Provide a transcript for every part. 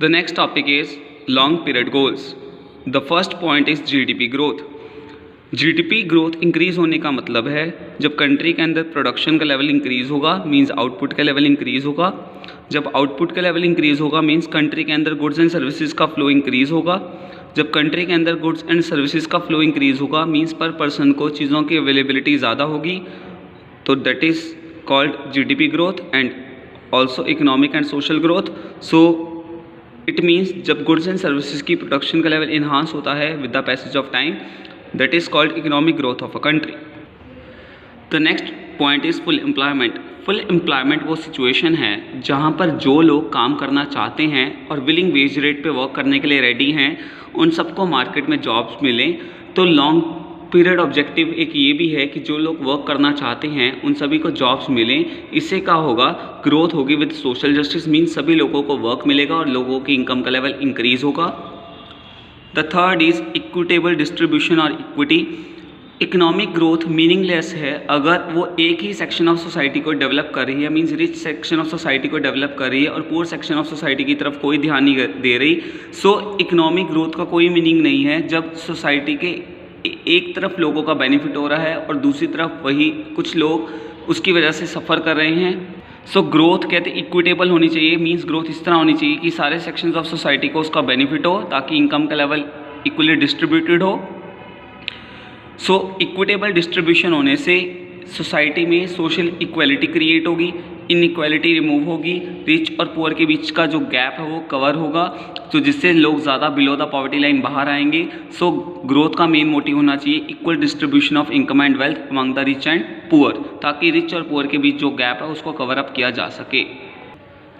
The next topic is long period goals. The first point is GDP growth. GDP growth increase होने का मतलब है जब country के अंदर प्रोडक्शन का लेवल इंक्रीज़ होगा मींस आउटपुट का लेवल इंक्रीज़ होगा। जब आउटपुट का लेवल इंक्रीज़ होगा मींस कंट्री के अंदर गुड्स एंड सर्विसेज का फ्लो इंक्रीज़ होगा। जब कंट्री के अंदर गुड्स एंड सर्विसेज का फ्लो इंक्रीज़ होगा मींस पर पर्सन को चीज़ों की अवेलेबिलिटी ज़्यादा होगी, तो that is called GDP growth and also economic and social growth. So it means जब गुड्स एंड सर्विसेज की प्रोडक्शन का लेवल इन्हांस होता है with the passage of time, that is called economic growth of a country. The next point is full employment. Full employment वो situation है जहाँ पर जो लोग काम करना चाहते हैं और विलिंग वेज रेट पे वर्क करने के लिए रेडी हैं, उन सबको मार्केट में जॉब्स मिलें। तो लॉन्ग पीरियड ऑब्जेक्टिव एक ये भी है कि जो लोग वर्क करना चाहते हैं उन सभी को जॉब्स मिलें। इससे क्या होगा, ग्रोथ होगी विद सोशल जस्टिस, मीन्स सभी लोगों को वर्क मिलेगा और लोगों की इनकम का लेवल इंक्रीज़ होगा। The third is equitable distribution और इक्विटी। इकोनॉमिक ग्रोथ मीनिंगलेस है अगर वो एक ही सेक्शन ऑफ सोसाइटी को डेवलप कर रही है, means rich section of society को डेवलप कर रही है और पुअर सेक्शन ऑफ सोसाइटी की तरफ कोई ध्यान नहीं दे रही। सो इकोनॉमिक ग्रोथ का कोई मीनिंग नहीं है जब सोसाइटी के एक तरफ लोगों का बेनिफिट हो रहा है और दूसरी तरफ वही कुछ लोग उसकी वजह से सफ़र कर रहे हैं। सो ग्रोथ कहते इक्विटेबल होनी चाहिए, मींस ग्रोथ इस तरह होनी चाहिए कि सारे सेक्शंस ऑफ सोसाइटी को उसका बेनिफिट हो ताकि इनकम का लेवल इक्वली डिस्ट्रीब्यूटेड हो। सो इक्विटेबल डिस्ट्रीब्यूशन होने से सोसाइटी में सोशल इक्वालिटी क्रिएट होगी, इनइक्वालिटी रिमूव होगी, रिच और पुअर के बीच का जो गैप है वो कवर होगा, तो जिससे लोग ज़्यादा बिलो द पॉवर्टी लाइन बाहर आएंगे। सो ग्रोथ का मेन मोटिव होना चाहिए equal distribution of income and wealth among the rich and poor, ताकि रिच और पुअर के बीच जो गैप है उसको कवर अप किया जा सके।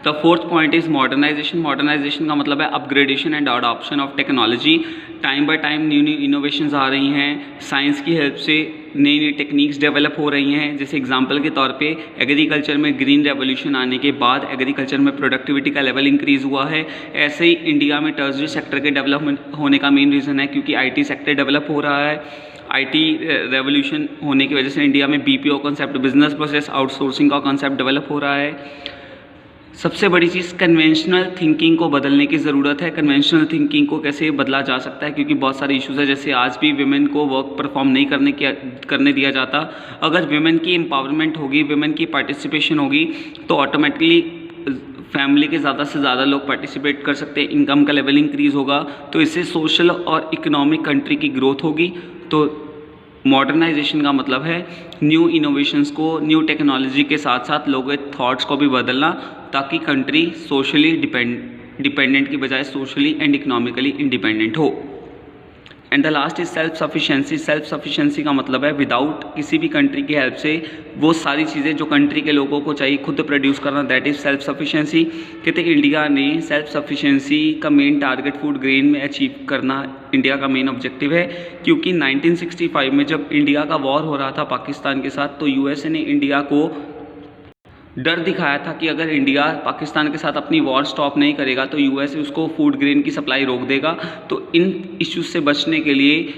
The fourth point is modernization. Modernization का मतलब है upgradation and adoption of technology. Time by time new new innovations आ रही हैं, साइंस की हेल्प से नई नई टेक्निक्स डेवलप हो रही हैं। जैसे एग्जांपल के तौर पे एग्रीकल्चर में ग्रीन रेवोल्यूशन आने के बाद एग्रीकल्चर में प्रोडक्टिविटी का लेवल इंक्रीज़ हुआ है। ऐसे ही इंडिया में टर्सरी सेक्टर के डेवलपमेंट होने का मेन रीज़न है क्योंकि आईटी सेक्टर डेवलप हो रहा है। आईटी रेवोल्यूशन होने की वजह से इंडिया में BPO concept, business process outsourcing का कॉन्सेप्ट डेवलप हो रहा है। सबसे बड़ी चीज़ कन्वेंशनल थिंकिंग को बदलने की ज़रूरत है। कन्वेंशनल थिंकिंग को कैसे बदला जा सकता है, क्योंकि बहुत सारे इश्यूज़ है, जैसे आज भी विमेन को वर्क परफॉर्म नहीं करने दिया जाता। अगर विमेन की एम्पावरमेंट होगी, विमेन की पार्टिसिपेशन होगी, तो ऑटोमेटिकली फैमिली के ज़्यादा से ज़्यादा लोग पार्टिसिपेट कर सकते हैं, इनकम का लेवल इंक्रीज़ होगा, तो इससे सोशल और इकोनॉमिक कंट्री की ग्रोथ होगी। तो मॉडर्नाइजेशन का मतलब है न्यू इनोवेशंस को, न्यू टेक्नोलॉजी के साथ साथ लोगों के थॉट्स को भी बदलना, ताकि कंट्री सोशली डिपेंडेंट की बजाय सोशली एंड इकोनॉमिकली इंडिपेंडेंट हो। And the last is self sufficiency. Self sufficiency का मतलब है विदाउट किसी भी कंट्री की हेल्प से वो सारी चीज़ें जो कंट्री के लोगों को चाहिए खुद प्रोड्यूस करना, दैट इज़ सेल्फ सफिशेंसी। कहते इंडिया ने सेल्फ सफिशेंसी का मेन टारगेट फूड ग्रेन में अचीव करना इंडिया का मेन ऑब्जेक्टिव है, क्योंकि 1965 में जब इंडिया का वॉर हो रहा था पाकिस्तान के साथ, तो यूएसए ने इंडिया को डर दिखाया था कि अगर इंडिया पाकिस्तान के साथ अपनी वॉर स्टॉप नहीं करेगा तो यूएसए उसको फूड ग्रेन की सप्लाई रोक देगा। तो इन इश्यूज से बचने के लिए,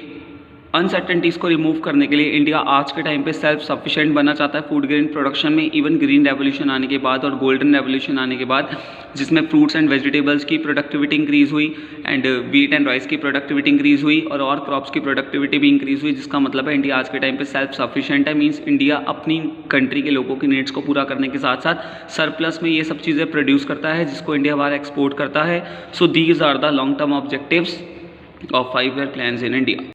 अनसर्टेनिटीज़ को रिमूव करने के लिए इंडिया आज के टाइम पे सेल्फ सफिशिएंट बनना चाहता है फूड ग्रेन प्रोडक्शन में। इवन ग्रीन रेवोल्यूशन आने के बाद और गोल्डन रेवोल्यूशन आने के बाद, जिसमें फ्रूट्स एंड वेजिटेबल्स की प्रोडक्टिविटी इंक्रीज़ हुई एंड व्हीट एंड राइस की प्रोडक्टिविटी इंक्रीज़ हुई और क्रॉप्स की प्रोडक्टिविटी भी इंक्रीज़ हुई, जिसका मतलब है इंडिया आज के टाइम पे सेल्फ सफिशिएंट है। मीन्स इंडिया अपनी कंट्री के लोगों की नीड्स को पूरा करने के साथ साथ सरप्लस में ये सब चीज़ें प्रोड्यूस करता है, जिसको इंडिया बाहर एक्सपोर्ट करता है। So these are the long term objectives of 5 year plans in India.